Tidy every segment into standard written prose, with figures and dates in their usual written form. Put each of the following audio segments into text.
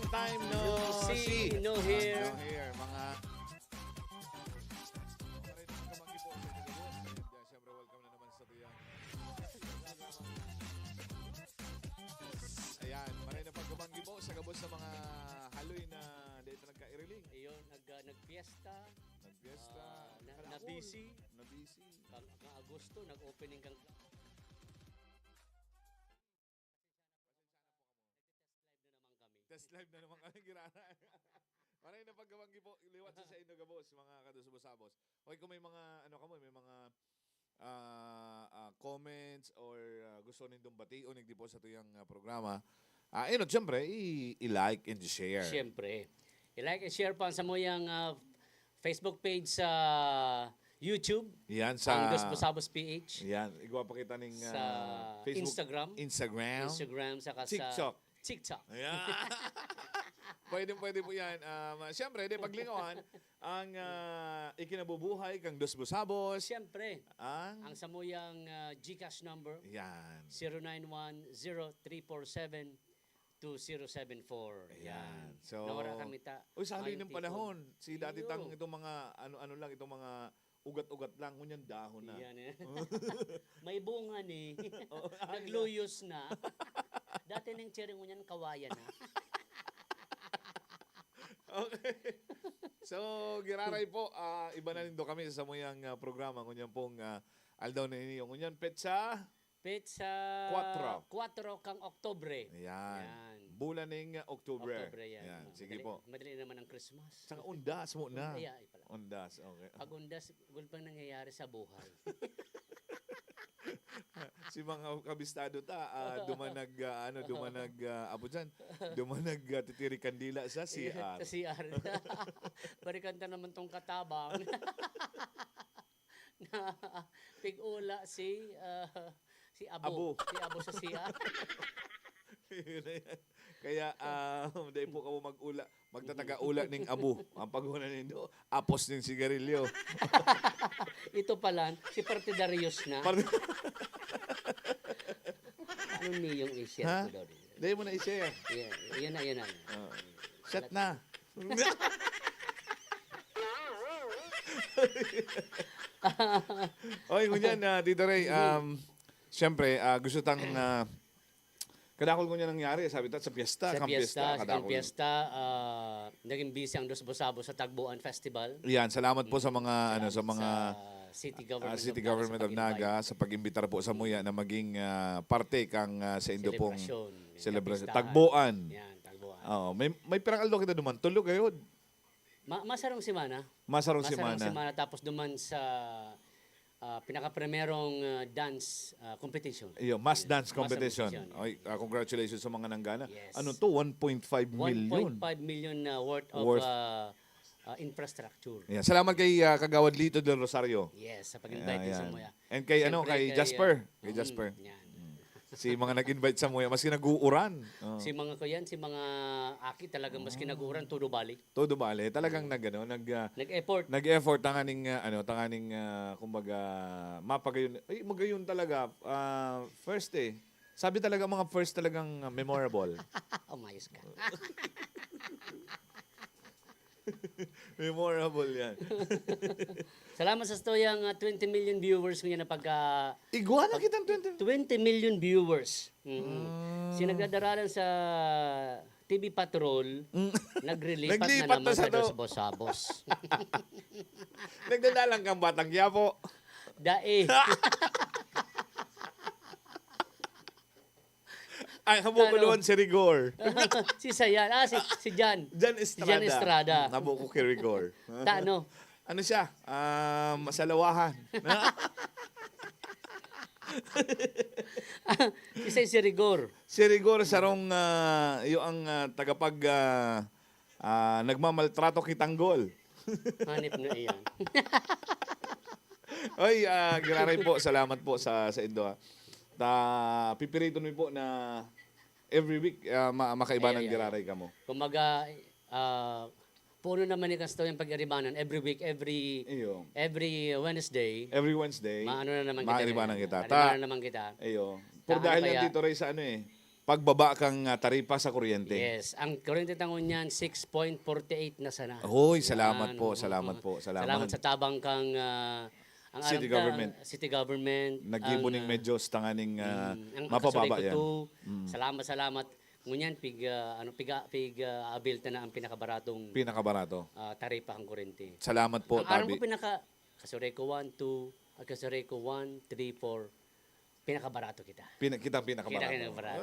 long time no, No see, no hear. No hear, mga... Maray na kamanggi po sa inyo, boss. And, syempre, welcome na naman sa tuyang. Ayan, maray na pagkamanggi po sa gabos sa mga haloy na dito nagka-iriling. Ayun, nagpiesta. Nagpiesta. Na busy. Na busy. Kang Agosto, nag-opening kang Test live na naman kami, Girana. Maray na pagkamanggi po, liwat sa inyo, gabos, mga kadusubos-sabos. Okay, kung may mga, ano ka mo, may mga comments or gusto nindong bati o nagdi po sa tuyang programa, siyempre, i-like and share. Siyempre. I-like and share pa sa mo yung Facebook page sa YouTube. Yan Ang sa... Dos Bosabos PH. Yan, igwa pa kita ng Sa Facebook, Instagram. Instagram, Saka TikTok. sa TikTok. Ayan. Pwede po yan. Siyempre, paglingawan, ang ikinabubuhay kang Dos Bosabos. Siyempre. Ang Ang samuyang GCash number, yan. 091-0347-2074. Ayan. So, Nawara kami ta. Uy, sa halin ng Tipon. panahon, si dati Iyo. tang itong mga ano lang, itong mga ugat-ugat lang, kunyan dahon na. Yan eh. May bunga ni. Oo, Nagluyos na. Dati nang cherry mo yan, kawayan na. Okay. So, giraray po, iba na rin do kami sa samuyang programa. Kunyan pong aldaw na inyo. Kunyan petsa. Petsa 4. 4 kang Oktobre. Ayan. Yan. Bulan ng October. Oktobre yan. Yan. Sige Madali, po. Madali naman ang Christmas. Saka undas mo na. Ay, pala. Undas, okay. Pag undas, gul pang nangyayari sa buhay. Si mga kabistado apo dyan, dumanag titiri kandila sa CR. Sa CR. Barikanta naman tong katabang. Na pig-ula si Abo. Si Abo sa CR. Yun na yan. Kaya, dahil po kamo mag-ula, magtataga-ula ning abo. Ang paghunan nindo, apos ng sigarilyo. Ito pala, si Partidarius na. Ano niyong i-share Ha? ko daw? Dahil mo na i-share. Yan na. Shut na. Okay, kunyan, Tito Ray, siyempre, gusto tang, kadakol ko niya nangyari, sabi ta, sa piyesta, Sa piyesta, kadakol. naging busy ang Dos Bosabos sa Tagbuan Festival. Yan, salamat po sa mga, sa mga, City Government, City Government of Naga sa pag-imbitar po sa Muya na maging parte kang sa indo pong celebration. Kapistahan. Tagbuan. Yan, Tagbuan. Oo, may pirang aldo kita duman. Tulog kayo. Masarong simana. Masarong Masarong simana. simana. Tapos duman sa pinaka-primerong dance competition. Iyo, mass dance competition. competition. Okay, congratulations sa mga nanggana. Yes. Ano to? 1.5 million. 1.5 million worth of infrastructure. Yeah, salamat kay Kagawad Lito del Rosario. Yes, sa pag-invite sa Muya. And kay Siyempre, kay Jasper. Kay mm, Jasper. Yan. Si mga nag-invite sa Muya, maski nag-uuran. Si mga kuyan, si mga aki talagang maski nag-uran, todo balik. Todo bale, talagang Nag-effort. nag-effort tanganing kumbaga mapagayon. Ay, magayon talaga. First Sabi talaga mga first talagang memorable. Umayos ka. Memorable yan. Salamat sa stoyang 20 million viewers ngayon na pagka... Igwa na kitang 20. 20 million viewers. Sinagdadaralan sa TV Patrol, naglilipat Naglipat na naman na sa sa Dos Bosabos. Nagdadalang kang Batang Quiapo. Dae. Ay, habukuluan si Rigor. Si Sayan. Si Jan. Jan Estrada. Jan Estrada. Nabuko kay Rigor. Ano? Ano siya? Masalawahan. Isa si Rigor. Si Rigor sarong yung tagapag nagmamaltrato kitanggol. Hanip na iyan. Oy, giraray po. Salamat po sa Indo. Pipirito mo po na every week makaiba ng giraray ka mo. Kumaga, puno naman ni Kasto yung pag-aribanan. Every week, every Wednesday. Every Wednesday, Maano na naman kita. maaribanan kita. Aribanan naman kita. Ayo. Pero Saan dahil kaya? nandito rin sa pagbaba kang taripa sa kuryente. Yes, ang kuryente tangon niyan 6.48 na sana. Hoy, salamat Yan, po, salamat po, Salamat sa tabang kang ang City aram government. City government. Nagibuning medyo tanganing ang mapababa Kasureko yan. to. Salamat. Ngunyan pig abil na ang pinakabaratong Pinakabarato. taripa ang kuryente. Salamat po, Ang aram Tabi. ko Kasureko 1, 2, at Kasureko 1, 3, 4, pinakabarato kita. Kitang pinakabarato. Pinakabarato.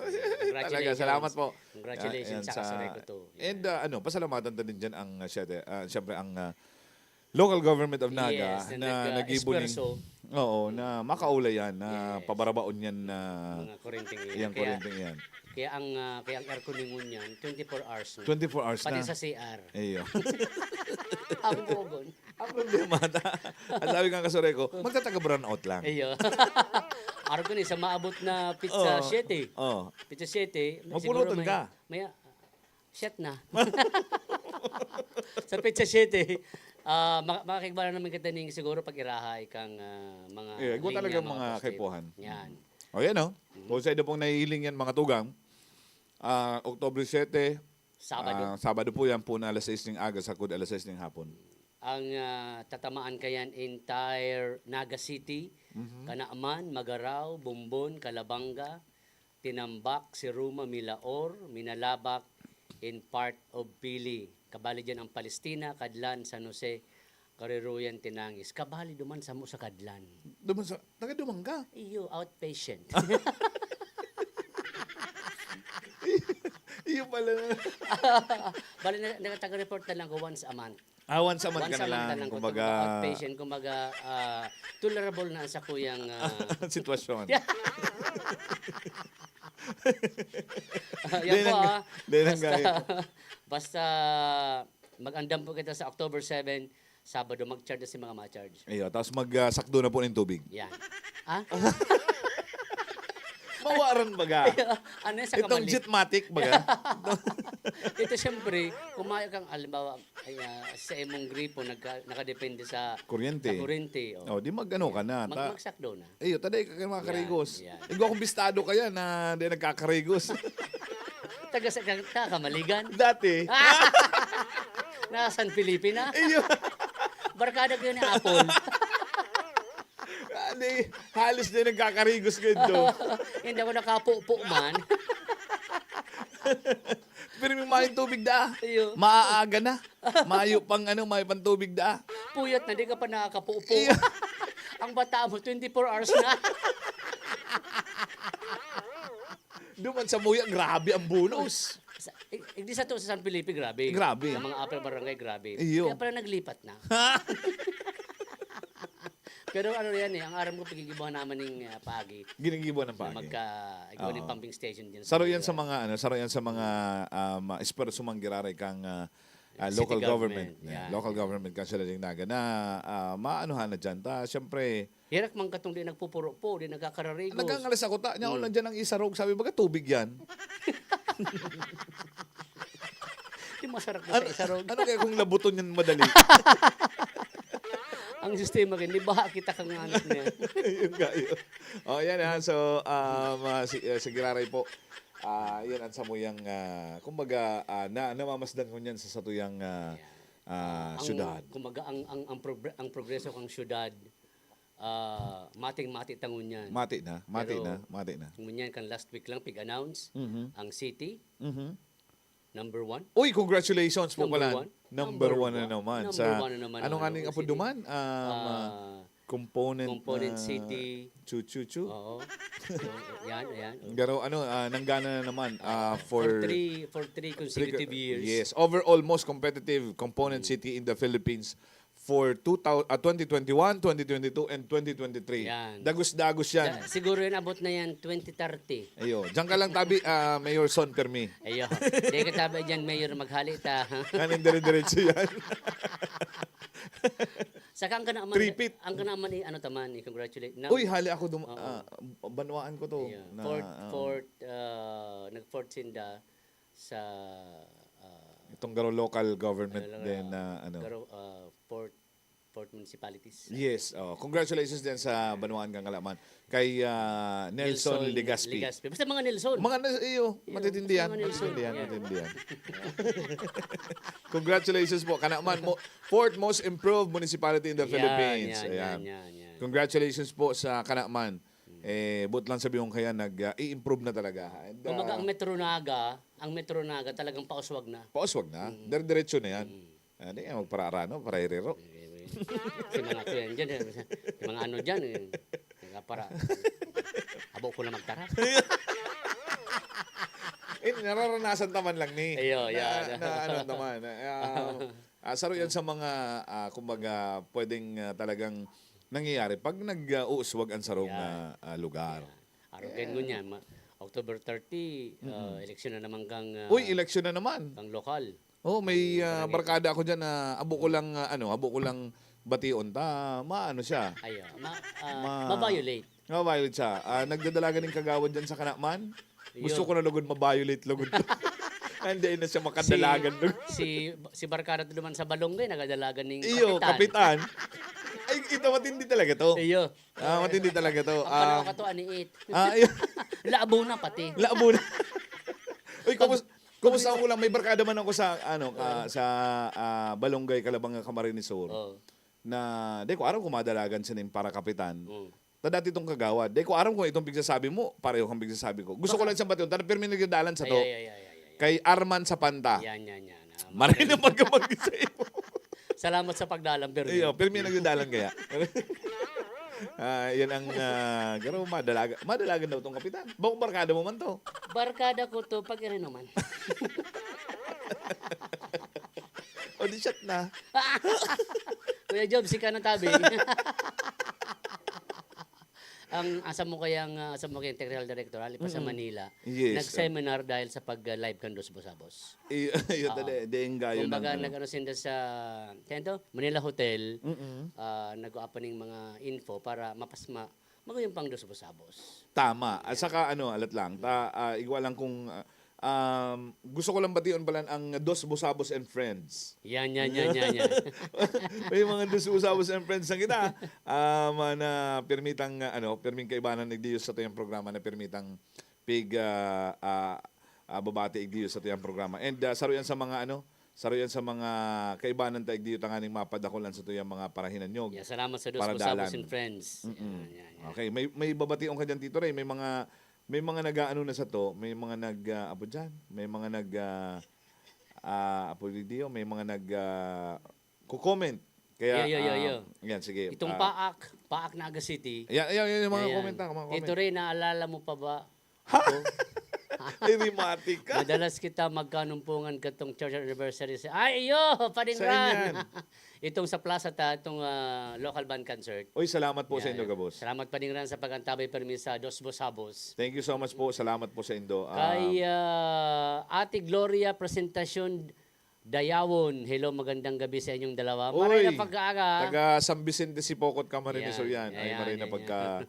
Talaga, salamat po. Congratulations Ayan, sa Kasureko to. And pasalamatan din dyan ang, syempre, ang local government of Naga Yes, na nagibuning. esperso. Oo, na makaulay yan, na Yes. pabarabaon yan na Mga kuryenteng iyang kuryenteng yan. Kaya ang aircon ningon yan, 24 hours na. 24 hours Pati na. sa CR. Iyo. Ang bugon. Ang problema ang sabi nga Kasureko, magtataga-brownout lang. Iyo. Araw ko ni sa maabot na pizza 7. Oo. Pizza 7. Magpulutan ka. May set na. Sa pizza 7, makakigbaran naman kita ning siguro pag irahay kang mga Ikaw linya, talaga mga posted. kaipuhan. Yan. O yan o. Kung sa inyo pong nahihiling yan mga tugang, Oktubre 7, Sabado. Sabado po yan po na alas 6 ng aga sa kud alas 6 ng hapon. Ang tatamaan kayan entire Naga City, Kanaaman, Magaraw, Bumbon, Calabanga, Tinambak, Siruma, Milaor, Minalabak, in part of Pili. Kabali dyan ang Palestina, Kadlan, San Jose, Kariruyan, Tinangis. Kabali duman sa mo sa Kadlan. Taga-dumang ka. Iyo, outpatient. Iyo pala. Bali, nagtaga-report na lang ko once a month. Once a month Once ka a na month lang. na lang ko. Kumbaga, Outpatient, kumbaga, tolerable na sa kuyang... sitwasyon. Yan po Basta, basta mag-andam po kita sa October 7, Sabado, mag-charge na si mga ma-charge. Iyo, tapos magsakdo na po ng tubig. Yan. Ah? Mawaran baga. Ano yun sa Itong kamali? Jetmatic baga. Ito siyempre, kumayo kang, alimbawa, sa imong gripo, nakadepende sa Kuryente. kuryente. Oh, di mag-ano ka na. Magsakdo na. Iyo, taday ka mga karigos. yan. Ikaw akong bistado kaya na di nagkakarigos. Taga sa Kamaligan. Dati. Nasa San Felipe na. Iyo. Barkada ko yun ni Apple. Halos din nagkakarigos ganito. Hindi ako nakapupo man. Pero may mayong tubig da. Iyo. Maaaga na. Mayo pang mayo pang tubig da. Puyat na, di ka pa nakakapupo. Iyo. Ang bata mo, 24 hours na. Duman sa muya, grabe ang bonus. Hindi sa to sa San Felipe, grabe. Grabe. Sa mga upper barangay, grabe. Iyo. Kaya pala naglipat na. Pero ano yan ang aram ko pagigibuhan naman ng paagi. Ginigibo ng Na pagi. ikaw ng pumping station din. Saro yan sa mga saro yan sa mga espero sumanggiraray kang local City government. government, yan. Local government kansila ding naga na maanuhan na dyan. Siyempre, Hirak man katong di nagpupuro po, di nagkakararigos. nagangalas ako ta. Nya ulan dyan ang isarog. Sabi baga tubig yan. Di masarap na sa isarog. Ano kaya kung labuton yan madali? Ang sistema kin, di ba kita kang anak niya? Yung gayo. Oh, yan ha. So, sigiraray po. Yan ang samuyang, kumbaga, namamasdan ko niyan sa satuyang syudad. Kumaga, ang progreso kang syudad, mating-mati tangon yan. Mati na. Pero- Mati na. Ngunyan kan last week lang, pig-announce, ang city, number 1. Uy, congratulations po Number pala. one. Number Number one na one. naman. Number one na naman Anong ang aning Ilocos apo City. duman? Component City. Chu-chu-chu. Oo. Yan. Pero nanggana na naman For for three consecutive years. Yes, overall most competitive component city in the Philippines for 2021, 2022, and 2023. Yan. Dagos-dagos yan. Siguro yan abot na yan 2030. Ayo, diyan ka lang tabi, Mayor Son Permi. Ayo. Di ka tabi dyan, Mayor, maghalita. Kanin dire-diretso yan. Saka ang kanaman, Tripit. ang kanaman ano taman, i-congratulate. Uy, hali ako banwaan ko to. Yeah. Na, Nag-fourth sinda sa itong garo local government din na Garo, fourth fourth municipalities. Yes. Oh, congratulations din sa Banuan kang Kalaman. Kay Nelson Legaspi. Basta mga Nelson. Mga iyo, matitindihan. mga Nelson. Matitindihan, Yan. matitindihan. Congratulations po. Kanaman, fourth most improved municipality in the Philippines. Ayan. Yan. Congratulations po sa Kanaman. But lang sabi kong kaya i-improve na talaga. And, Kumbaga ang Metro Naga talagang pauswag na. pauswag na. Diretso na yan. Hindi nga magpararano, parairero. Si mga ko yan dyan. Si mga ano dyan. Para abo ko na magtara. Nararanasan naman lang ni. Ayo, yan. Ano naman. Saro yan sa mga, kumbaga, pwedeng talagang nangyayari pag nag-uuswag ang sarong lugar. Araw mo niya. October 30, eleksyon na naman kang Uy, eleksyon na naman. kang lokal. Oh, may barkada ako diyan na abo ko lang bation maano siya. Ayo, ma-violate. Ma-violate siya. Nagdadalaga ng kagawad diyan sa Kanaman. Gusto ko na lugod ma-violate lugod. Hindi na siya makadalagan. Si Barkada to naman sa Balonggay nagadalagan ng Iyo, kapitan. Ay, ito matindi talaga to. Iyo. Matindi talaga to. Ang panaw ka to, aniit. Iyo. Laabo na pati. Laabo na. Uy, kumusta ako lang? May barkada man ako sa, sa Balonggay, Calabanga, Camarines Sur. Oh. Na, di ko aram kung madalagan sa para kapitan. Ta dati itong kagawad. Di ko aram kung itong bigsasabi mo, pareho kang bigsasabi ko. Gusto ko lang siyang batiyon. Tara, pero may nagdalan sa to. Ay. Kay Arman sa Panta. Yan. Maray na magkamag sa iyo. Salamat sa pagdalang, pero Iyo, pero may nagdalan kaya. Yan ang garo madalagan daw tong kapitan. Bakong barkada mo man to. Barkada ko to pag naman. O di shot na. Kuya Job, si ka ng tabi. Ang asa mo kayang technical director ali pa sa Manila. Yes. Nag-seminar dahil sa pag-live kan Dos Bosabos. Iyo dengga yun. Kumbaga nag-ano sinda sa kento Manila Hotel. Nag-opening mga info para mapasma magayong pang Dos Bosabos. Tama. At saka alat lang. Igwa lang kung gusto ko lang bation pala ang Dos Bosabos and Friends. Yan. May mga Dos Bosabos and Friends na kita. Na permitang, perming kaibanan nagdiyos sa tuyang programa na permitang babati igdiyos sa tuyang programa. And saro yan sa mga kaibanan ta igdiyos tanganing mapadakulan sa tuyang mga parahinan nyog. Yeah, salamat sa Dos Para Bosabos dalan. and Friends. Yan. Okay, may babation ka dyan, Tito Ray. May mga nag-aano na sa to, may mga apo dyan, may mga may mga kukomment. Kaya, yan, sige. Itong Paak Naga City. Yan, yung mga Ayan. comment. Ito rin, naalala mo pa ba? Ay, rimatic ka. Madalas kita magkanumpungan katong church anniversary. Ay, iyo! Saan Paningran! yan? Itong sa plaza itong local band concert. Uy, salamat po sa inyo, Gabos. Salamat Paningran sa pagantabay permisa Dos Bosabos. Thank you so much po. Salamat po sa Indo. Kay Ate Gloria Presentasyon Dayawon. Hello, magandang gabi sa inyong dalawa. Maray na pag-aaga. Taga San Vicente Sipocot, Camarines Sur yan. Ay, maray na pagka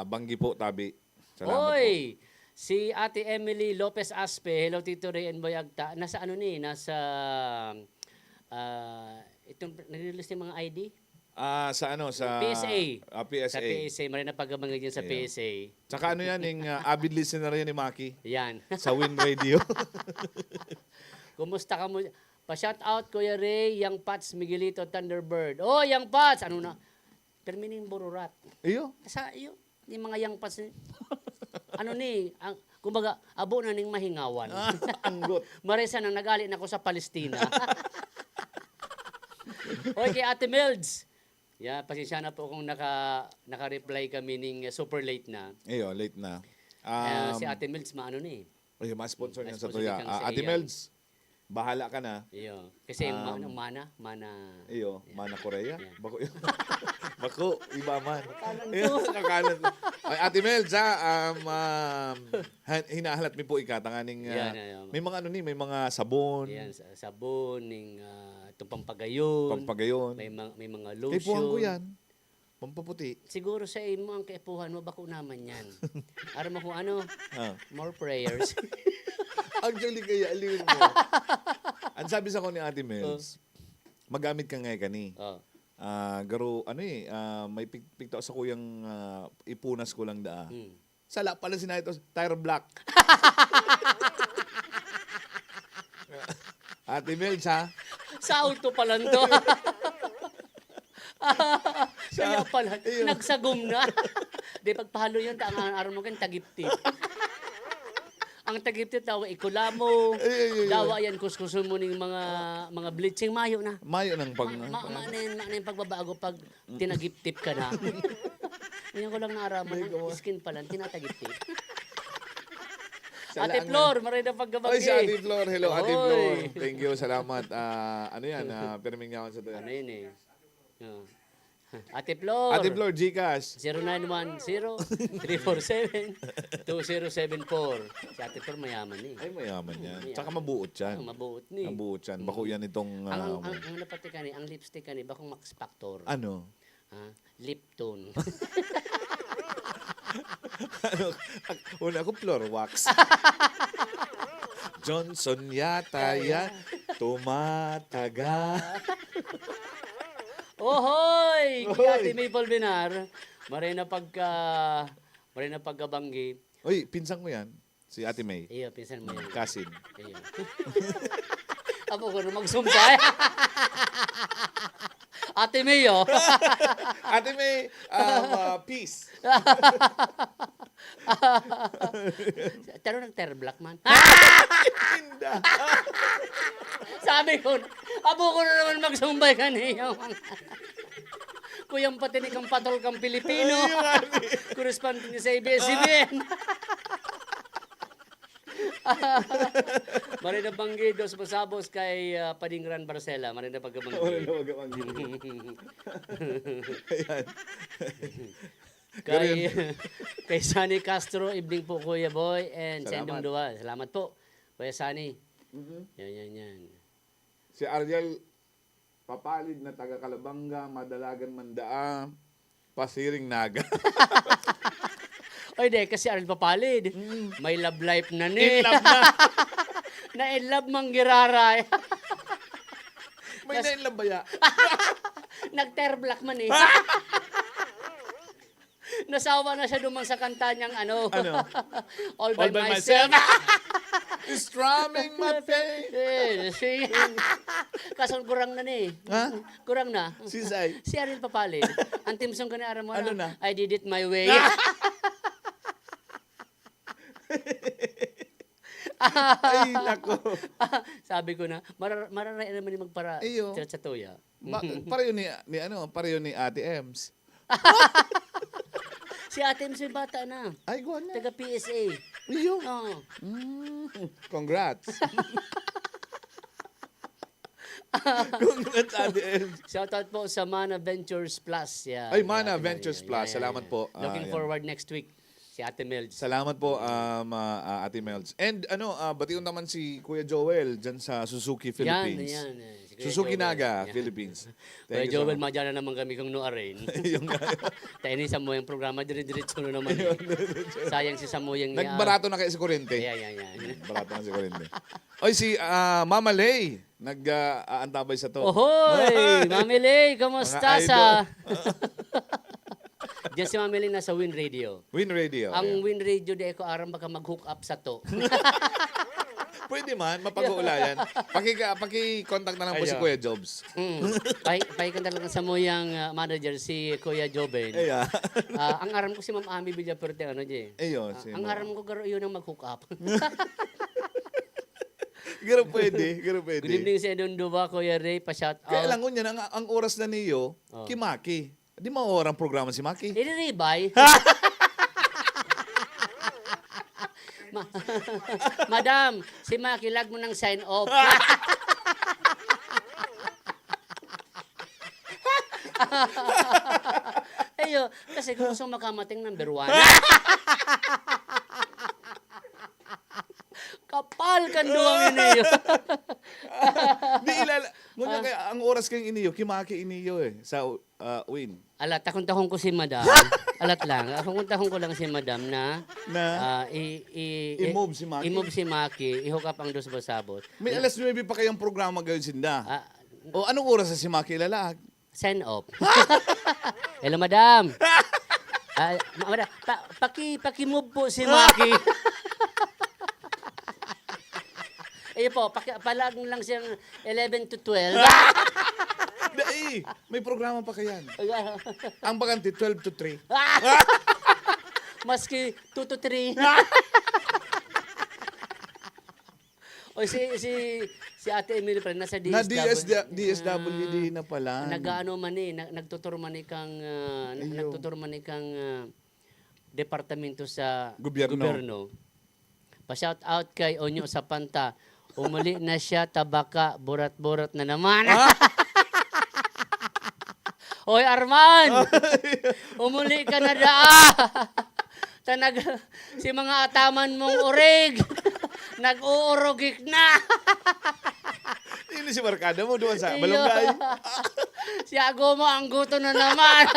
banggi po, tabi. Salamat Oy! Si Ate Emily Lopez Aspe, hello Tito Ray and Boy Agta. Nasa nasa itong nag-release ng mga ID? Sa PSA. PSA. Sa PSA, marina pagkabangay dyan sa PSA. Tsaka yung avid listener yan ni Maki Yan. sa Win Radio. Kumusta ka mo? Pa-shout out Kuya Ray, Yang Pats, Miguelito, Thunderbird. Oh, Yang Pats! Ano na? Termining Bururat. Iyo. Sa iyo, yung mga Yang Pats. Kumbaga, abo na ning mahingawan. Anggot. Marisa nang nagali na ako sa Palestina. Oy, kay Ate Melds. Yeah, pasensya na po kung naka-reply kami ning super late na. Iyo, late na. Si Ate Melds Ay, ma-sponsor niya sa Ma-sponsor tuya. kang sa Ate iyan. Melds, bahala ka na. Iyo. Kasi mana. Iyo, Mana Korea. Yeah. Bako, bako, iba man. Kakanan. Ay, Ate Melds, hinahalat mi po ikatanganing. Yan. May mga may mga sabon, Yan, sabon, ning itong pampagayon. pampagayon. May mga Kay puwang ko lotion. yan. Pampaputi. Siguro sa imo ang kaipuhan mo, bako naman yan. Aram mo kung more prayers. Actually, kaya aliwin mo. Ang sabi sa ko ni Ate Melds, magamit ka ngayon kani. Oh. garo, may pikto sa kuyang ipunas ko lang daa. Sala pala sinay ito, tire black. Ate Mills, ha? Sa auto pa lang to. Kaya pala, nagsagom na. Di pagpahalo yun, ang araw mo kan tagiptip. Ang tagiptip daw, ikulamo. Dawa yan, kuskusun mo ng mga bleaching, mayo na. Mayo ng pag... Maana yung pagbabago pag tinagiptip ka na. Yan ko lang naaraman, skin pa lang, tinatagiptip. Ate Flor, maray na pagkabagi. Oy, si Ate Flor. Hello, Ate Oy. Flor. Thank you, salamat. Ano yan, perming nga ako sa to. Ano yun eh? Ate Flor. Ate Flor, Gcash. 0910-347-2074. Si Ate Flor mayaman eh. Ay, mayaman yan. Tsaka mabuot yan. Mabuot ni. Mabuot yan. Bako yan itong... Ang napati ka ni, ang lipstick ka ni, bakong Max Factor. ano? Lipton. Una ko, floor wax. Johnson yata yan. Tumataga. Ohoy! Ate Maple Binar. Maray na pagkabanggi. Uy, pinsang mo yan. Si Ate May. Iyo, pinsan mo yan. Kasin. Iyo. Ako ko na magsumpay. Ate May, oh. Ate May, peace. Taro nag-terre black man. Tinda. Sabi ko, abo ko na naman magsumbay kaniya. Kuyang patinig ang patol kang Pilipino. Corresponding niya sa ABS-CBN. Marina Banggi, dos pasabos kay Padingran Barcela. Marina Pagkabanggi. Wala na wag ang Ayan. Kay Sunny Castro, evening po Kuya Boy and Salamat. Sendong Dua. Salamat po, Kuya Sunny. Yan. Si Ariel, papalid na taga Kalabanga, madalagan mandaa, pasiring naga. Oy, de, kasi Aril Papalid. May love life na ni. In love na. Na in love mang giraray. May nainlabaya. Nag-terre black man eh. Nasawa na siya dumang sa kanta niyang Ano? All by myself. Strumming my pain. Kaso kurang na ni. Ha? Kurang na. Sisay. Si Aril Papalid. Ang timsong ka ni Aram mo Ano na? I did it my way. Ay, nako. Sabi ko na, mararay naman yung magpara Iyo. sa tuya. Pareho pareho ni Ate Ems. Si Ate Ems may bata na. Ay, go na. Taga PSA. Iyo. Oo. Congrats. Congrats, Ate Ems. Shoutout po sa Mana Ventures Plus. Yeah, Ay, Mana Ventures Plus. Salamat po. Looking Yan. forward next week. Si Ate Melds. Salamat po, Ate Melds. And batiun naman si Kuya Joel dyan sa Suzuki, Philippines. Yan. Si Kuya Suzuki Joel. Naga, Yan. Philippines. Kuya Thank you so Joel, much. madyan na naman kami kung no arraign. Yung Tainisan mo yung programa, dire-diretso na naman. Sayang si Samoyang niya. nagbarato na kayo sa kuryente. Yan. Barato na sa kuryente. Oy, si Mama Lay, nag-aantabay sa to. Ohoy! Mami Lay, kamusta Mga sa... Diyan si Mami Lay nasa Win Radio. Win Radio. Ang ayan. Win Radio di ko aram baka mag-hook up sa to. Pwede man, mapag-uulayan. Paki-contact na lang po si Ayo. Kuya Jobs. Paikan talaga sa moyang manager si Kuya Joben. Iya. Ang aram ko si Ma'am Ami Villaperte ano di. Ayo, Ang aram ko garo yun ang mag-hook up. Garo pwede. Good evening sa Edon Duba, Kuya Ray, pa-shout out. Kaya lang ko niyan, ang oras na niyo, Kimaki. Di maorang programa si Maki. Iniribay. Madam, si Maki, lag mo ng sign off. Ayo, kasi kung gusto makamating number 1. Kapal kan duwang iniyo. Di ilala. Ngunyan kaya ang oras kayong iniyo, Kimaki iniyo sa Win. Alat, takon-takon ko si Madam. Alat lang. Takon-takon ko lang si Madam na I-move si Maki. I-move si Maki. I-hook up ang dos basabot. May alas 9 pa kayong programa gayon sinda. Ah, O anong oras na si Maki ilalag? Sign off. Hello, madam. Madam, paki-move po si Maki. Ayun po, palag lang siyang 11 to 12. Dai, may programa pa kayan. Ang bakante 12 to 3. Maski 2 to 3. O si Ate Emily pa nasa Na DSW. DSWD na pala. Nagaano man nagtutur man ikang departamento sa Gobyerno. Pa-shout out kay Onyo sa Panta. Umuli na siya, tabaka, burat-burat na naman. Hoy Arman! Umuli ka na daa! Si mga ataman mong urig, nag-uurugik na. Ini si Barkada mo doon sa Balonggay. Si Ago mo, ang guto na naman.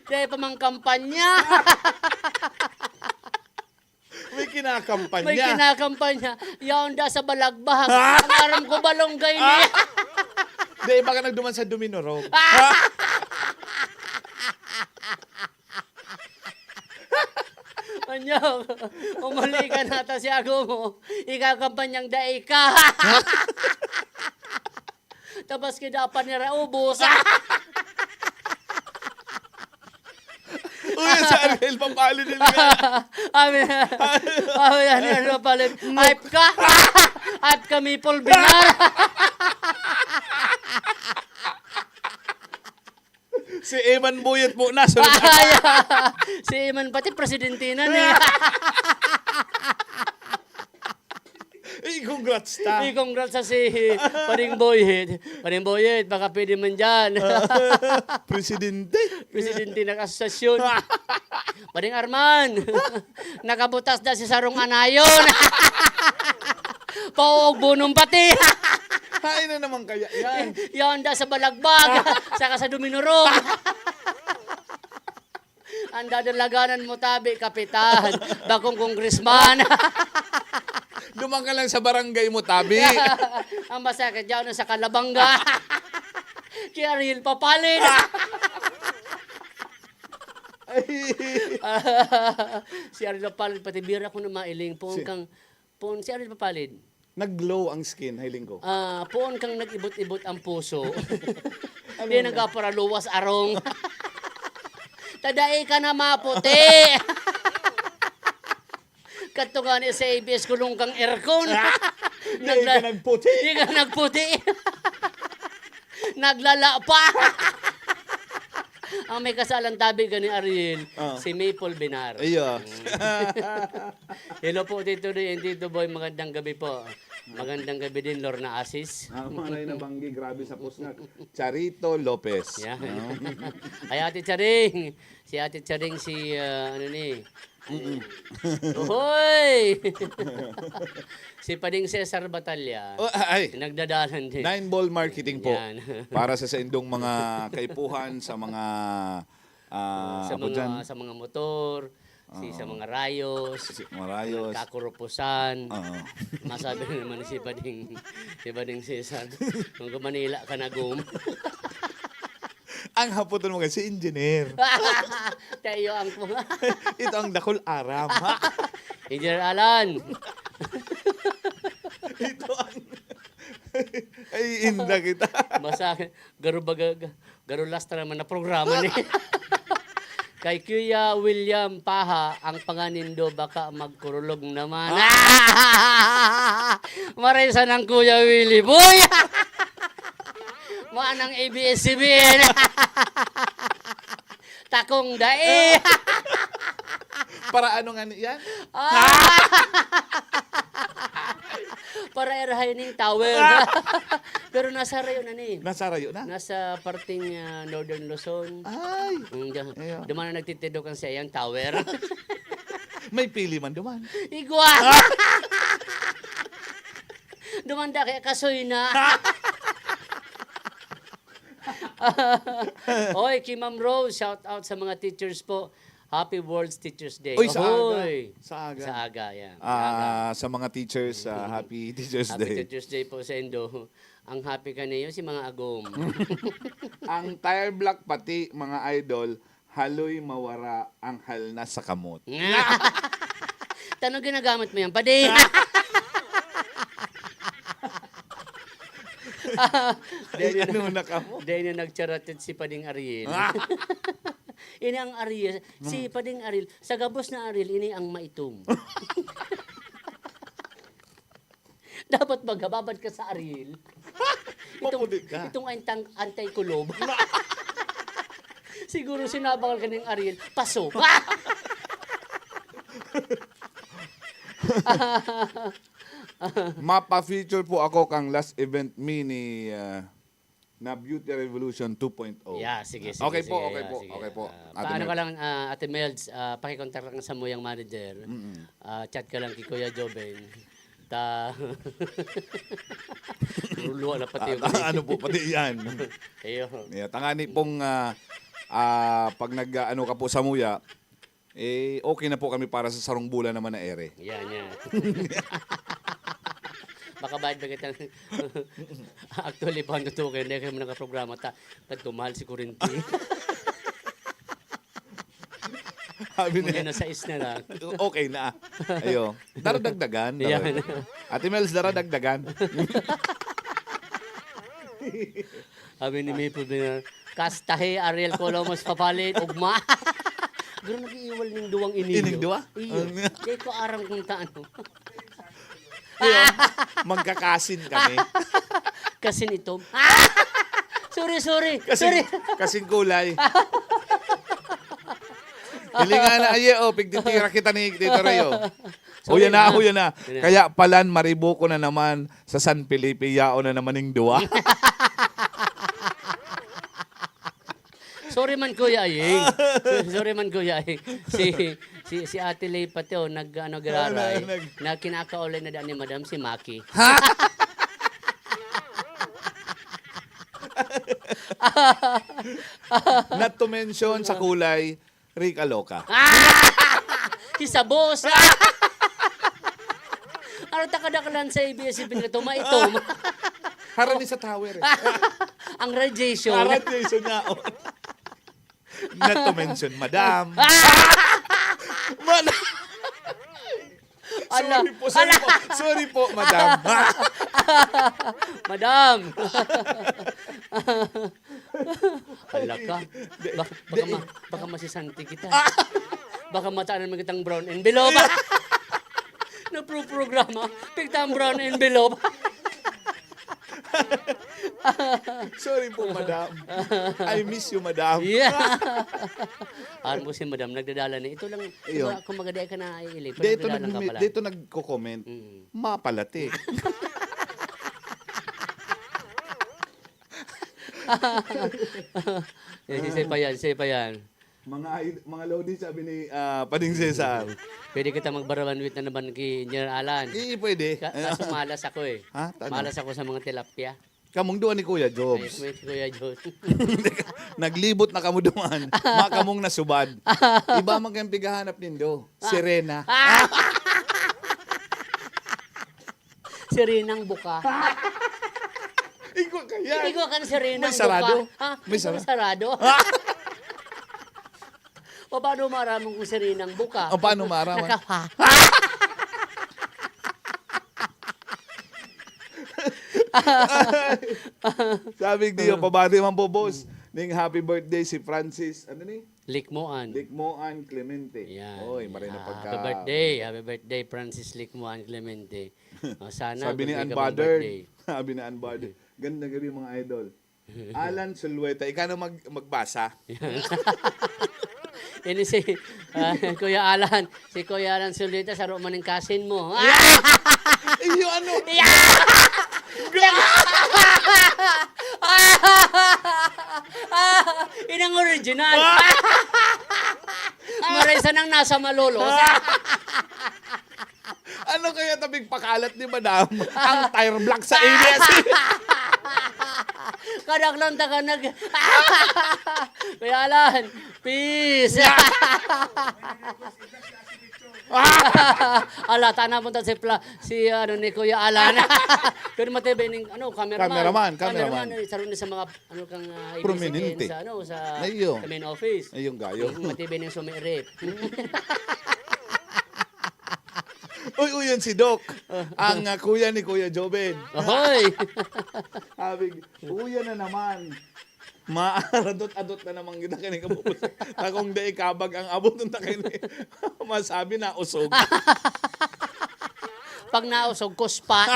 Dahil pamangkampanya. May kinakampanya. May kinakampanya. Yaon da sa balagbag. Ang aram ko balonggay niya. Dahil baka nagduman sa Dominorog. Anyo, umuli ka na ta si Ago mo. Ikakampanyang daay ka. Tapos kidapan ni Raubos. Uy, sa Argel, pampali nila. Amin yan, ano palit. Hype ka! Hype ka, Maple Binar! Si Eman Buyet po na. Sunod na. Si Iman pati presidente na niya. Congrats ta. Congrats sa si Paring Boyet. Paring Boyet, baka pwede man dyan. Presidente. Presidente ng asosasyon. Paring Arman, nakabutas na si Sarong Anayon. Paog bunong pati. Hain na naman kaya yan. Yan da sa balagbag, saka sa Dominorog. Ang dadalaganan mo tabi, kapitan, bakong kongresman. Dumang ka lang sa barangay mo, tabi. Ang masakit dyan sa Kalabanga. Kaya real papalin. Si Ariel Papalid, pati bira ko na mailing. Si Ariel Papalid. Nag-glow ang skin, hiling ko. Poon kang nag-ibot-ibot ang puso. Hindi nagkaparaluwas arong. Tadai ka na maputi. Katungan ni sa ABS kulong kang aircon. Hindi ka nagputi. Hindi ka nagputi. Naglala pa. Ang may kasalang tabi ka ni Ariel, si Maple Binar. Iya. Hello po, Tito Ray and Tito Boy. Magandang gabi po. Magandang gabi din, Lorna Asis. Maray na banggi, grabe sa pusngat. Charito Lopez. Yan. Ay, Ate Charing. Si Ate Charing, ano ni? Hoy! Si Pading Cesar Batalya. Oh, ay. Nagdadalan din. 9-ball marketing po. Yan. Para sa indong mga kaipuhan sa mga sa mga motor, sa mga rayos, Marayos. kakurupusan. Oo. Masabi na naman si Pading Cesar. Kung Manila ka na Ang haputon mo kasi engineer. Tayo ang Ito ang dakol aram. Ha? Engineer Alan. Ito ang ay inda kita. Garo last naman na programa ni. Kay Kuya William Paha, ang panganindo baka magkurulog naman. Marisa ng Kuya Willie. Boy! Maanang ABS-CBN. Takong dae. Para ano nga yan? Para erahay ning tower. Pero nasa rayo na ni. Nasa rayo na? Nasa parting Northern Luzon. Ay. Duman na nagtitidok ang siyang tower. May pili man duman. Igwa! Dumanda kaya kasoy na. Oy, kay Ma'am Rose, shout out sa mga teachers po. Happy World Teachers Day. Uy, sa aga. Ahoy! Sa aga. Sa aga, yan. Sa aga. Sa mga teachers, Happy Teachers Happy Day. Teachers Day po sa Indo. Ang happy ka niyo si mga agom. Ang tire block pati, mga idol, haloy mawara ang halna sa kamot. Tanong ginagamit mo yan, pade. Ay, ano na kamo? Dahil na nagcharated si Pading Ariel. Ini ang Ariel. Si Pading Ariel, sa gabos na Ariel, ini ang maitom. Dapat maghababad ka sa Ariel. Mapulit ka. Itong anti-kulob. Siguro sinabakal ka ng Ariel, paso. Mapa-feature po ako kang last event mini na Beauty Revolution 2.0. Yeah, sige. Okay po, sige, okay yeah, po, sige. okay po. Ate Paano Mel. ka lang, Ate Melds, pakikontak lang sa muyang manager. Chat ka lang kay Kuya Joben. Ruluwa na pati yung Ano po pati yan. Ayun. Yeah, tangani pong pag nag-ano ka po sa muya, okay na po kami para sa sarong bulan naman na ere. Yan. Baka bayad ba kita actually pa tutukin, hindi kayo nakaprograma kumahal si Kurinti. Sabi Muna niya, na sa is na lang. okay na. Ayo. Daradagdagan. Yan. Ate Mels, daradagdagan. Sabi ni Maple na, kastahe Ariel Colomos papalit, ugma. Gano'n nag-iiwal ng duwang inilyo. Ining duwa? Iyo. Kaya ko arang kung taano. Magkakasin kami. Kasi nito. Sorry. Kasing kulay. Hilinga na aye, pigtitira kita ni Tito Rayo. Sorry, Yan na. Yan na. Kaya palan, maribuko na naman sa San Felipe, yao na naman ng duwa. Sorry man Kuya Aying. Si Ate Lay pati graray na kinakaulay na daan ni Madam si Maki. Not to mention sa kulay, Rica Loca. Si Sabos. Ano takadakalan sa ABS-CBN ito? Maitom. Harani sa tower. Ang radiation. Jason nga. Not to mention, Madam. Ala. Sorry po, Madam. Madam. Hala ka. Baka masisanti kita. Baka mataan naman kitang brown envelope. Programa. Pigtang brown envelope. Sorry po, Madam. I miss you, Madam. Yeah. Ano mo si Madam, nagdadala na. Ito lang, Iyo. kung magaday ka na iili. Dito nagko-comment, mapalati. Say pa yan. Mga lodi, sabi ni Pading Cesar. Pwede kita magbarawan with na naman kay General Alan. Pwede. Kaso malas ako eh. Ha? Tano? Malas ako sa mga tilapia. Kamong duwan ni Kuya Ay, Jobs. Kuya Jose. Naglibot na kamo duman. Makamong nasubad. Iba man kayong pigahanap nindo. Serena. Sirinang buka. Ikaw kaya. Ikaw kan sirinang May sarado? buka. Ha? May sarado? O paano maramang kung sirinang buka? O paano maraman? Nakapa. Sabi niyo, pabati man po, boss. Ning happy birthday si Francis, ano ni? Likmoan. Likmoan Clemente. Yan. Oy, maray na pagka. Happy birthday, Francis Likmoan Clemente. Sana Sabi ni birthday ka mong Unbothered. birthday. Sabi ni Unbothered. Ganda gabi mga idol. Alan Sulueta, ikaw na magbasa. Ini si Kuya Alan. Si Kuya Alan Sulita sa romaning kasin mo. Iyo ano? Inang original. Marisa nang nasa Malolos. Ano kaya tabing pakalat ni Madam? Ang tire block sa ABS. Kadak lang ta ka nag... Kuya Alan, peace! Ala, tana punta si ano ni Kuya Alan. Pero matibay ning cameraman. Cameraman. Sarun sa mga kang Prominente. sa Ayo. sa main office. Ayong gayo. Matibay ning sumirip. Uy, yan si Doc. Ang kuya ni Kuya Joben. Ahoy! Sabi, kuya na naman. Maaradot-adot na naman kita kini kabubos. Takong day kabag ang abot ng takini. Masabi na usog. Pag nausog, kuspa.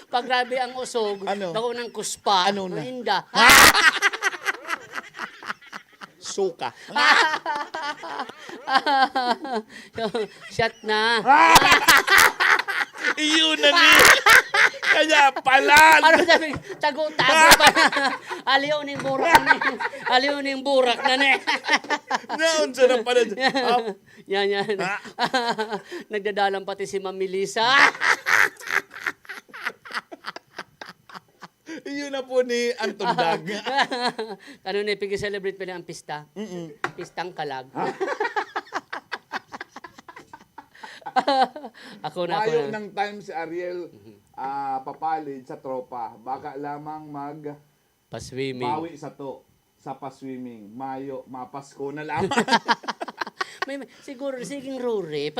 Pag grabe ang usog, Ano? bako ng kuspa. Ano na? Inda. Suka. Shot na. Iyon na ni. Kaya palan. Ano sabi? Tago-tago pa. Aliw ning burak na ni. Aliw ning burak na ni. Naon sa na pala. Yan. Nagdadalang pati si Ma'am Melissa. Iyon na po ni Anton Dag. Ano na, pigi-celebrate pa ang pista? Pistang kalag. Ako na. Mayo ng time si Ariel papalid sa tropa. Baka lamang Pa-swimming. bawi sa to sa pa-swimming. Mayo, mapasko na lamang. Siguro, siging ruri.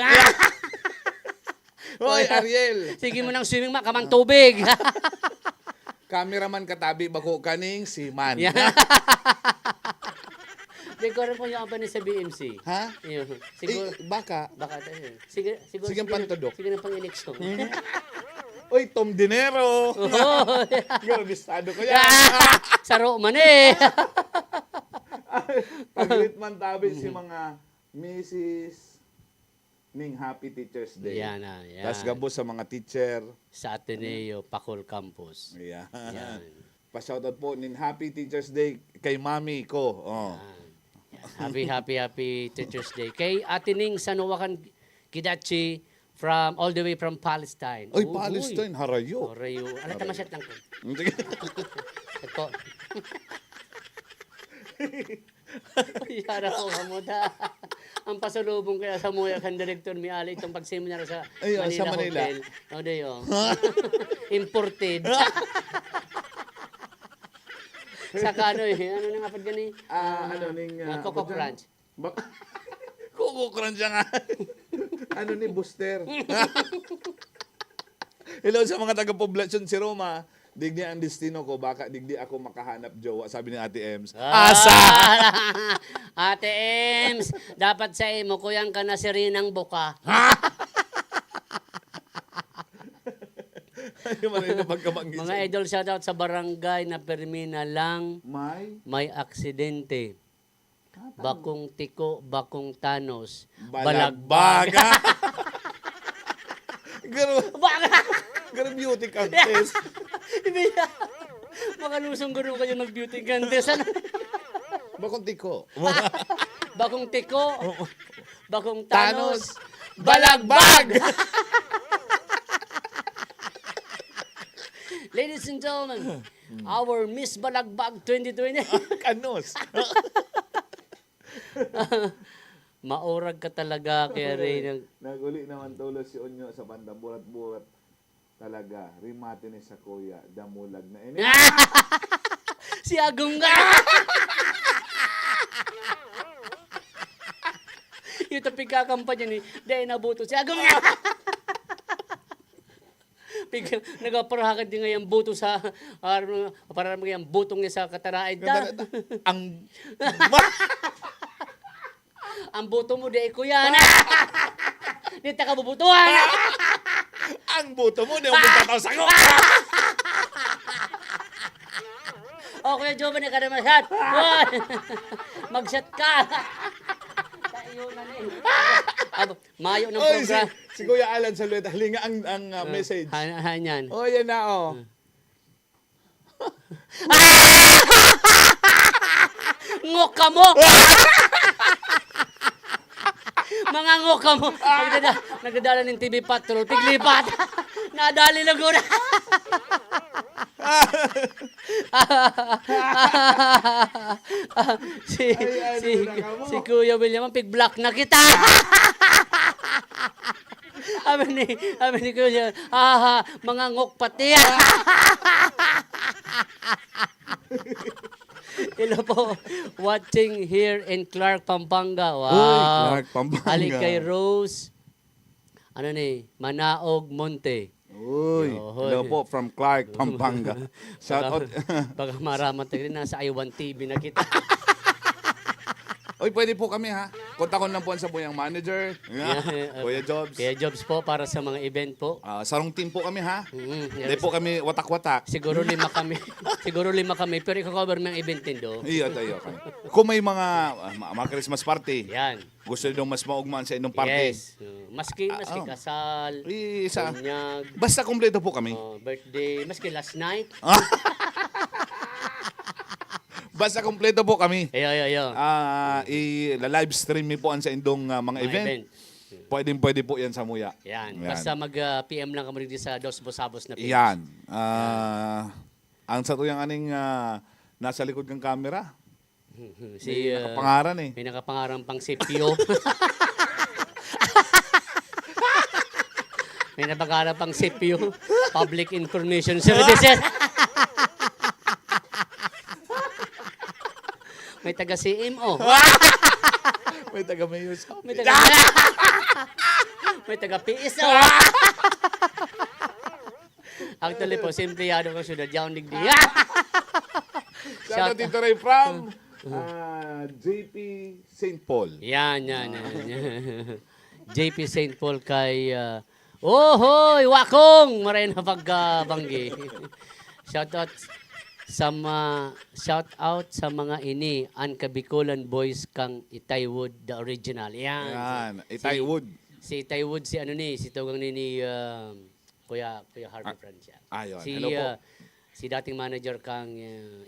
Hoy, Ariel. Sige mo ng swimming, kamang tubig. Cameraman katabi bako kaning si Man. Yan. Siguro po yung ni sa BMC. Ha? Yun. Siguro, Baka. baka tayo. Siguro, Sige, pantudok. Sige na pang eleksyon. Uy, Tom Dinero. Oo. Grabistado ko yan. Saro man eh. Paglit man tabi si mga Mrs. ning Happy Teacher's Day. Yan. Tas gabos sa mga teacher. Sa Ateneo, Pacol Campus. Ayan. Yan. Pa-shoutout po ning Happy Teacher's Day kay mami ko. Oh. Happy Teacher's Day. Kay Ate Ning Sanuwakan Kidachi all the way from Palestine. Oy, Palestine, harayo. Rayo. Ala tamasyat lang ko. Ito. Yara ko kamuda. Ang pasalubong kaya sa muya kan direktor mi ali itong pagseminar sa Ay, Manila, sa Manila. Hotel. O dayo. Imported. Sa kano ano nang apad gani? Ano ning Coco Crunch. Coco Crunch nga. Ano ni Booster? Hello sa mga taga-poblasyon si Roma. Digdi ang destino ko, baka digdi ako makahanap jowa, sabi ni Ate Ems. Asa! Ate Ems, dapat sa imo kuyang ka na si Rinang Buka. Ano man rin na pagkamanggi Mga idol, shoutout sa barangay na Permina lang may aksidente. Bakong Tiko, Bakong Tanos, balagbaga. Garo Baga! beauty contest. Makalusong gano'n kayo mag-beauty contest. Bakong tiko. Bakong Tiko, Bakong Tanos, Balagbag! Ladies and gentlemen, our Miss Balagbag 2020. Kanos. Maurag ka talaga, kaya rin. Naguli naman tulos si Onyo sa banda burat-burat. Talaga, rimate ni sa kuya, damulag na ini. Si Agong nga. Yung tapig kakampanya ni, dahil nabuto si Agong nga. Nagaparahakan din nga yung buto sa, para yung butong niya sa kataraid da. Ang Ang buto mo, di kuya na. Di ta ka bubutuhan. ang buto mo, di ang magtataw sa ko. O, Kuya Jovan, ka na mag-shot. Mag-shot ka. Tayo na ni. Mayo ng Oy, program. si Kuya Alan Salueta, halinga ang message. Hanyan. Oh, yan na, oh. Ngoka mo! Mga ngoka mo! Nagdadala ng TV Patrol, tiglipat! Nadali na guna! si, Ay, si, ano na ka mo? si Kuya William, pig-block na kita. sabi ni Kuya, mga ngok pati. Hello po, watching here in Clark, Pampanga. Wow. Uy, Clark, Pampanga. Halik kay Rose, Manaog Monte. Uy, Yohoy. hello po from Clark, Pampanga. Shout out. Baka maraman tayo rin, nasa I1 TV na kita. Uy, pwede po kami ha. Kontakon lang po sa buyang manager. Kuya Jobs. Kaya jobs po para sa mga event po. Sarong team po kami ha. Mm, Hindi po kami watak-watak. Siguro 5 kami. Siguro 5 kami, pero i-cover mo yung event din do. Iya tayo. Kung may mga Christmas party, Yan. gusto nyo mas maugman sa inyong party. Yes. Maski oh. kasal, Isa. bunyag, Basta kumpleto po kami. birthday, maski last night. Basta kumpleto po kami. Ayo. I-live stream mi po ang sa indong mga event. Pwede po yan sa Muya. Yan. Basta mag-PM lang kami rin sa Dos Bosabos na page. Yan. Ang sa tuyang aning nasa likod ng camera. Si, Nakapangaran eh. may nakapangarang pang CPO. May napangarap pang CPO. Public Information Services. May taga CMO. May taga Mayor sa May taga May taga PSO. Actually po, simpleyado ko syudad yaong digdi. Shout out Tito Ray from JP St. Paul. Yan. JP St. Paul kay Ohoy, wakong! Maray na pagkabanggi. Shout out sa mga ini ang Kabikulan Boys kang Itaywood the original. Yan, Itay Wood. Si Itaywood si si tugang ni Kuya Harvey Franz yan. Ayun, Si hello po. si dating manager kang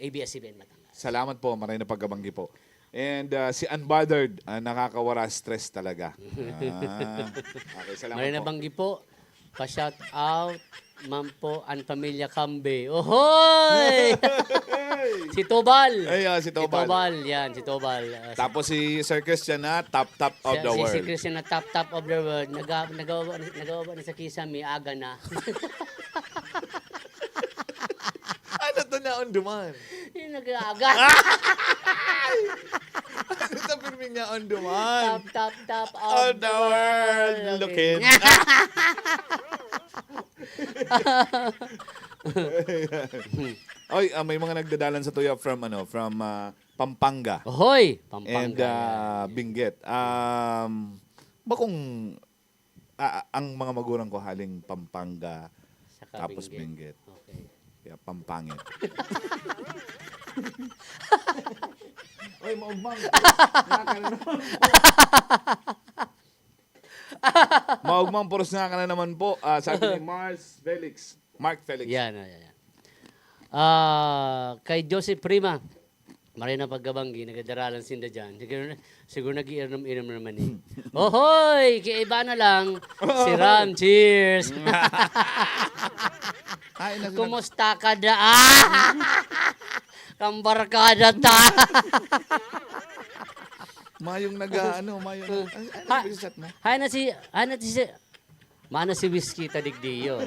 ABS-CBN Batangas. Salamat po, maray na pagkabanggi po. And si Unbothered, nakakawara stress talaga. Okay, salamat Maray na po. banggi po. Pa-shout out ma'am po ang pamilya Kambe. Ohoy! Si Tobal. Ay, si Tobal. Yan, si Tobal. Tapos si Sir Christian na top of the Si world. Christian na top of the world. Nagawa na sa kisame, aga na. Ano to na on demand? Yung nag-aaga. Ano sa filming niya on demand? top Of the world looking. Oy, may mga nagdadalan sa tuya from Pampanga Ohoy! and Pampanga. Benguet. Bakong ang mga magulang ko haling Pampanga Saka tapos Benguet. Okay. Kaya Pampangit. Oy, maugmang. Maugmang puros nga ka na naman po. Sabi ni Mark Felix. Yan. Kay Joseph Prima, maray na pagkabanggi, nagadaralan sinda dyan. Siguro nag-iinom naman eh. Ohoy! Kaiba na lang. Si Ram, cheers! Ay, na sila. Kumusta ka da? Kambarkada ta! Mayong mayong. Ha- Ano chat mo? Mana si Whiskey Tadigdiyo.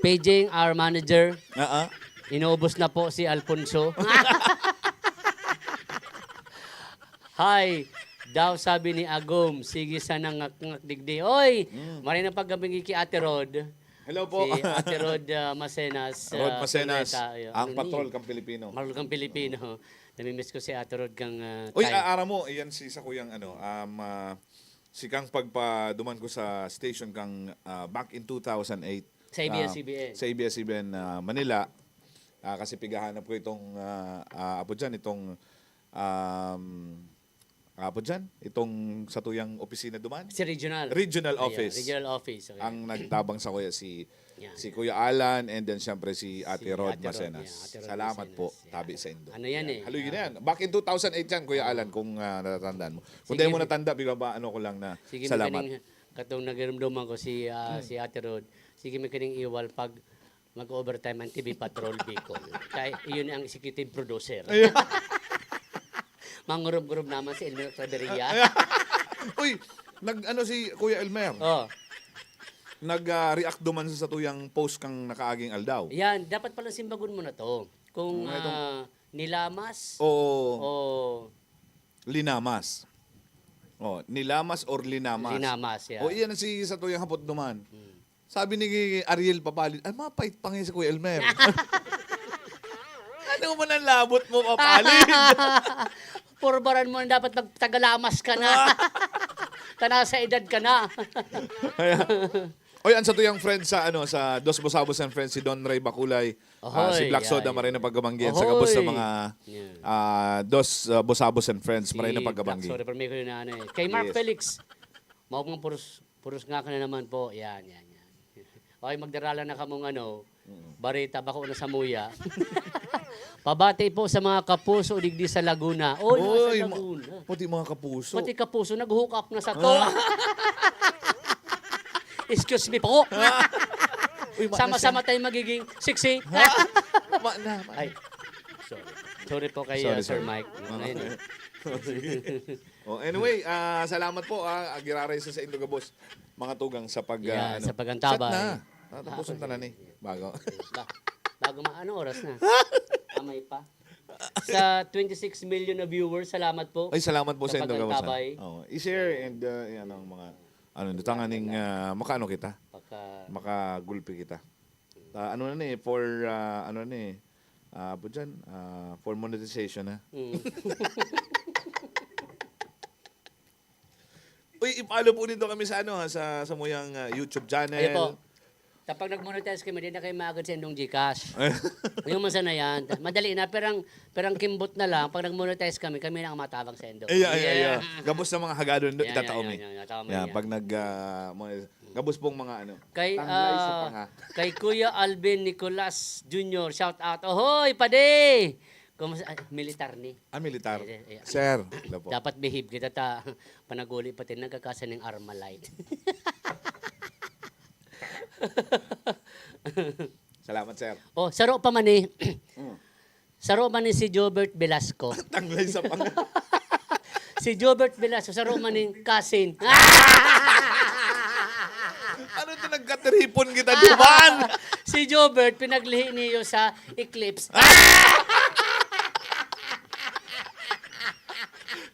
Paging our manager, inubos na po si Alfonso. Hi, daw sabi ni Agom, sige sana ngak digdi. Oy, maray na paggabi ki Ate Rod. Hello po. Si Ate Rod Macenas. Rod Macenas, Puleta, ang patrol kang Pilipino. Marul kang Pilipino. Namimiss ko si Ate Rod kang Uy, time. ara mo, iyan si sa kuyang si kang pagpaduman ko sa station kang back in 2008. Sa ABS-CBN. Sa ABS-CBN Manila. Kasi pigahanap ko itong apo dyan, itong itong sa tuyang opisina duman. Si Regional. Regional Ayan, office. Regional Office. Okay. Ang nagtabang sa kuya si Yan. Kuya Alan and then siyempre si Ate Si Rod Ate Rod, Macenas. yeah, Ate Rod Salamat Macenas, po, yeah. tabi sa Indo. Ano yan eh? Haluyin na yan. Back in 2008 yan, Kuya Alan, kung natatandaan mo. Kung Sige, di mo natanda, bigla ba ano ko lang na Sige, salamat. katong nagramdaman ko si Ate Rod. Sige, may kaning iwal pag mag-overtime ang TV Patrol Bicol. Kaya iyon ang executive producer. Mangurob-gurob naman si Elmer Claveria. Uy, nag-ano si Kuya Elmer? Oh, Nag-react duman sa tuyang post kang nakaaging aldaw. yan. Dapat pala simbagon mo na to. Kung nilamas O o linamas. O, nilamas or linamas. linamas. Yan. O iyan si sa tuyang hapot duman. Sabi ni Ariel Papalit, ay mapait pa ngayon si Kuya Elmer. Ano man ang labot mo, Papalit? Purbaran mo na dapat magtagalamas ka na. Tanasa edad ka na. Oy, ang sa tuyang friends sa sa Dos Bosabos and Friends si Don Ray Bakulay, si Ahoy, Black Soda yeah, maray na paggamanggihan Ahoy. sa gabos sa mga Yeah. Dos Bosabos and Friends maray na paggamanggi. Sorry, pero may ko yun na ano eh. Kay Mark Yes. Felix, maupang puros nga ka na naman po. Yan. Okay, magdarala na kamong barita bako na sa muya. Pabati po sa mga kapuso digdi sa Laguna. Oy, Oy, sa Laguna. Pati mga kapuso. Pati kapuso, nag-hook up na sa to. Excuse me po. Uy, Sama-sama tayo magiging sexy. Ay, sorry. Sorry po kay Sorry, Sir sorry. Mike. Ayun. Oh, anyway, salamat po Agiraray sa Indogabos. Mga tugang sa pag Yeah, sa pagantabay. Set na. Tapos ang tanan bago. Bago oras na. Amay pa. Sa 26 million na viewers, salamat po. Ay, salamat po sa Sa Indogabos. pagantabay. Oh, i-share and yan ang mga dutanganing makaano kita. Makagulpi kita. For po dyan, for monetization na. Uy, ipalo po dito kami sa sa muyang YouTube channel. Ayun po. Kapag nag-monetize kami, hindi na kayo maagad sendong Gcash. Yung masana yan. Madali na, perang kimbot na lang. Pag nag-monetize kami na ang matabang sendo. Ay. Gabos sa mga hagado nito, Yan, itataom eh. yan. Yeah, pag gabos pong mga Kay, tanglay sa panga. kay Kuya Alvin Nicolas Jr., shout out. Ahoy, pade! Militar ni. Militar. Yeah. Sir, hello po. Dapat behave kita panaguli pati nagkakasa ng Armalite. Salamat, sir. Oh, saro pa man eh. Saro man ni si Jobert Velasco. Tanglay sa panga. Si Jobert Velasco, saro man ni Kasin. Ano ito, nagkatiripon kita duman? Si Jobert, pinaglihi niyo sa Eclipse.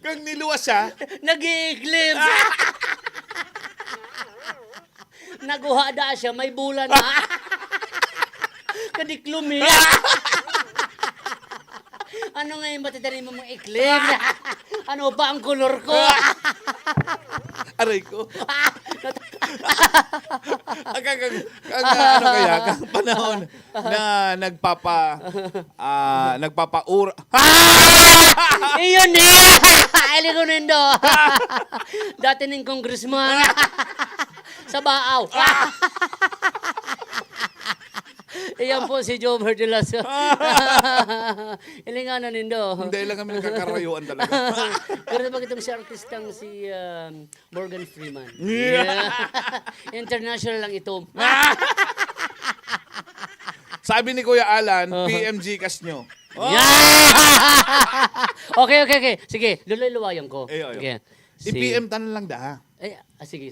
Kang niluwas siya, Nag-i-eclipse! Naguhada siya, may bulan na. Kadiklumi. Ano ngayon matitarin mo mong eclipse? Ano ba ang kolor ko? aray ko. Kang panahon na nagpapaura. Iyon eh! Eli ko nindo. Dati ning congressman. Sa Baaw. Iyan po si Jobert de Lasso. Ilinganan nindo. Hindi lang kami nagkakarayuan talaga. Pero bakit itong si artistang si Morgan Freeman? Yeah. International lang ito. Sabi ni Kuya Alan, PMG kas nyo. Okay. Sige, luloy-luwayan ko. Ayo. Okay. I-PM tanan lang da. Sige.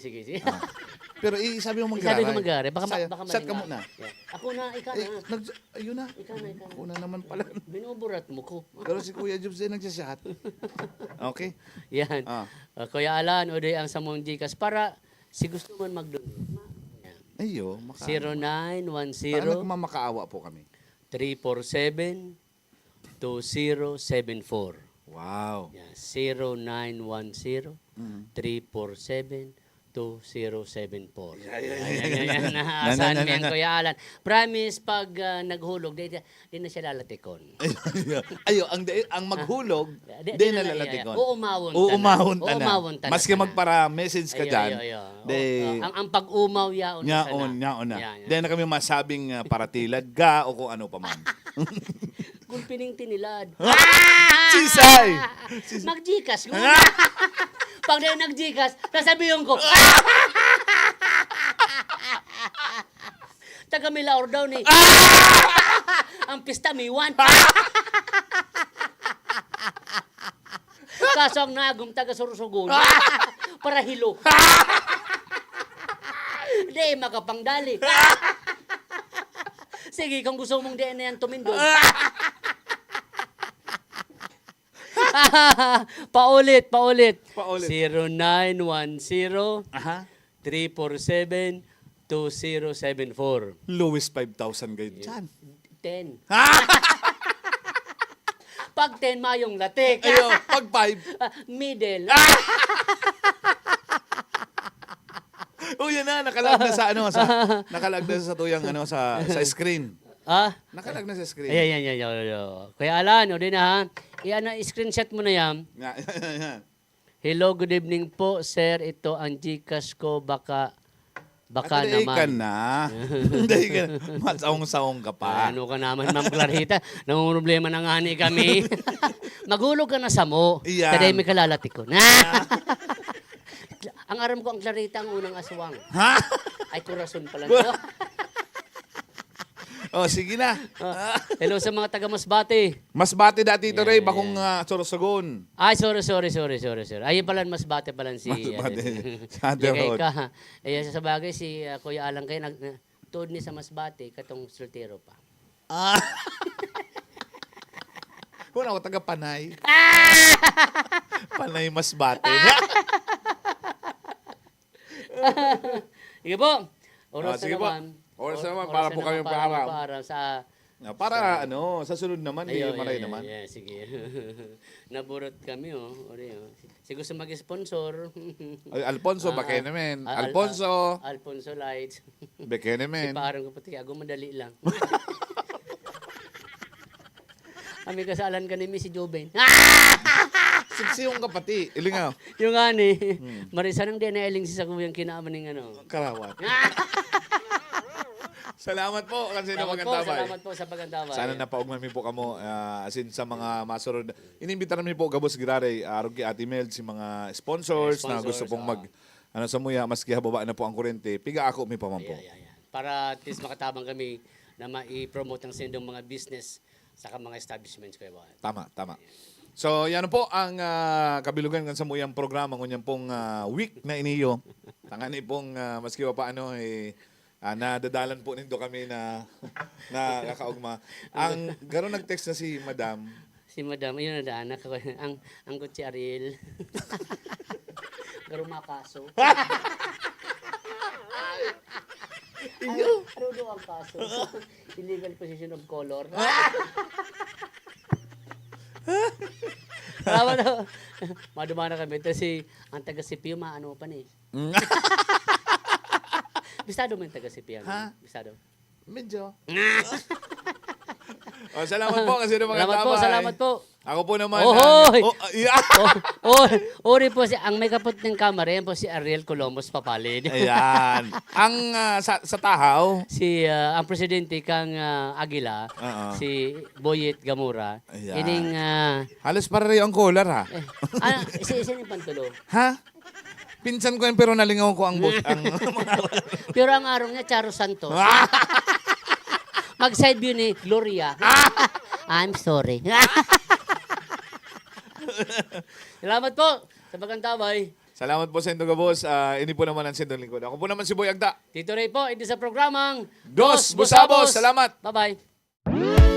Pero sabi mo mag-aray. Sabi ko mag-aari. Baka Set ka malinga. muna. Yeah. Ako na, ikaw na. Ayun na. Ikaw na. Ako na naman pala. Binuburat mo ko. Pero si Kuya Jobs din nagsashot. Okay? Yan. Ah. Kuya Alan, o ang samong Gcash para si gusto man mag-donate. Ayo, 0910 Paano mamakaawa po kami? 347-2074. Wow. Yan. 0910 347-2074. Yan. Naasahan mo yan, Kuya Alan. Promise, pag naghulog, di na siya lalatikon. Ayo, ang maghulog, Di di na- nalalatikon. Uumawon ta na. Uumahon ta na. Maski magpara-message ka dyan, ang pag-umaw yaon na nyaon na. Yan. Di na kami masabing paratilad ka o kung ano pa man. Kung pining tinilad. Sisay! Mag-Gcash. Pag na nag-Gcash, sasabihin ko, taga Milaor daw ni. Ang pista may 1. Kaso ang nagum taga Sorsogon. Para hilo. Di makapangdali. Sige, kung gusto mong di na yan tumindog. Paulit. 0910 Aha. 347-2074. Lowest 5,000 kayo dyan. 10. Pag 10, mayong latik. Ayo, pag 5. Middle. Oh, yan na, nakalag na sa nakalag na sa tuyang sa screen. Ah? Nakalag na sa screen. Ayan. Kaya Alan, o din ha. Screenshot mo na yan. Yan. Hello, good evening po, sir. Ito ang Gcash ko. Baka Dahi ka naman. na. Dahi ka na. Matsaong-saong ka pa. Ano ka naman, Ma'am Clarita? Namumroblema na nga ni kami. Magulog ka na sa mo. Iyan. Kada may kalalati ko. Ang aram ko ang Clarita ang unang aswang. Ha? Ay, kurason pala ito. Oh, sige na. Hello sa mga taga Masbate. Masbate dati ito, Ray. Bakong Sorsogon. Ay, sorry. Ayun pala, Masbate pala si... Masbate. Sa Sa Derot. ka. Ayan, sa bagay, si Kuya Alang kayo, tuod ni sa Masbate, katong soltero pa. Una ako taga Panay. Panay Masbate. Sige po. Oras sige na po. naman. Oras na naman para po kami paaram. Para sa... Para sa sunod naman, di maray naman. Yeah, sige. Naburot kami, Si gusto mag-sponsor. Ay, Alfonso, baka naman. Alfonso. Alfonso Lights. Baka naman. Parang ko pati, ako madali lang. Kami kasalan ka ni si Joben. Siksi yung kapati. Ilingaw. Yung ani, Marisa nang di na eling si sa kuyang kinaaman ng Karawat. Salamat po kasi na magandabay. Salamat po sa pagandabay. Sana napaugman mi po kamo asin sa mga masurod. Inimbitaran mi po Gabos Girare, Arugi Ate Mel, si mga sponsors, na gusto pong mag sa muya maski hababa na po ang kuryente. Piga ako mi pa man po. Yeah. Para at least makatabang kami na ma-promote ang sindong mga business sa mga establishments ko. Tama. So, yan po ang kabilugan kan sa muyang programa ngunyan pong week na iniyo. Tangani pong maski pa paano nadadalan po nindo kami na kakaugma. Ang garo nag-text na si Madam. Si Madam, ayun na daanak ako. Ang kutsi Ariel. Garo makaso. Ano daw ang kaso? Illegal possession of color. Tama na. Madumana kami. Ito ang taga-CPU, maano pa ni. Bisado mo yung taga-CPU. Ha? Bisado. Medyo. Salamat po kasi naman Salamat po. Ako po naman. Ohoy! Ori Yeah. po ang may kapot ng kamera, yan po si Ariel Colomos Papalid. Ayan. Ang sa tahaw. Ang presidente kang Aguila, si Boyet Gamura. Ayan. Ining Halos para rin ang collar ha. isa ni Pantulo. Ha? Pinsan ko yan pero nalingaw ko ang Pero ang araw niya Charo Santos. Mag-side view ni Gloria. I'm sorry. Salamat po sa pagkantabay. Salamat po sa Indong Gabos. Ini po naman ang Sindong Lingkod. Ako po naman si Boy Agda. Tito Ray po, ito sa programang Dos Busabos. Salamat. Bye-bye.